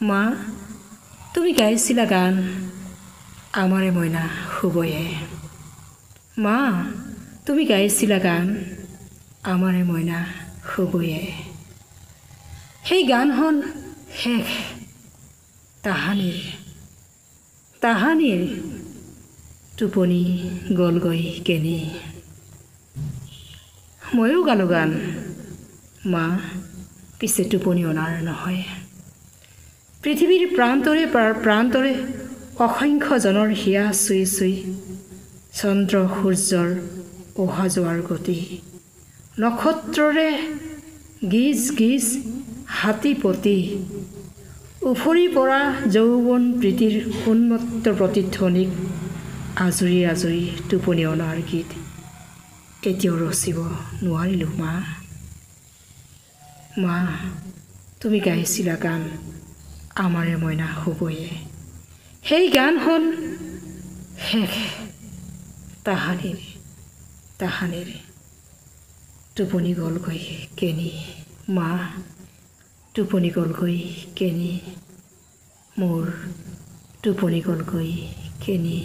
মা, তুমি গাইছিলা গান আমাৰে মইনা শুবয়ে। মা, তুমি গাইছিলা গান আমাৰে মইনা শুবয়ে। সেই গানখন শেষ তাহানিৰ টোপনি গ'লগৈ কেনি। ময়ো গালোঁ গান মা, পিছে টোপনি অনাৰ নহয়। পৃথিৱীৰ প্ৰান্তৰে অসংখ্যজনৰ হিয়া চুই চুই চন্দ্ৰ সূৰ্যৰ অহা যোৱাৰ গতি, নক্ষত্ৰৰে গিজ গিজ হাতীপতি, উফৰি পৰা যৌৱন প্ৰীতিৰ উন্মত্ত প্ৰতিধ্বনিক আজৰি আজৰি টোপনি অনাৰ গীত এতিয়াও ৰচিব নোৱাৰিলোঁ। মা, মা, তুমি গাইছিলা গান আমাৰে মইনা শুবয়ে। সেই গানখন শেষ তাহানিৰ টোপনি গ'লগৈ কেনি। মা, টোপনি গ'লগৈ কেনি, মোৰ টোপনি গ'লগৈ কেনি।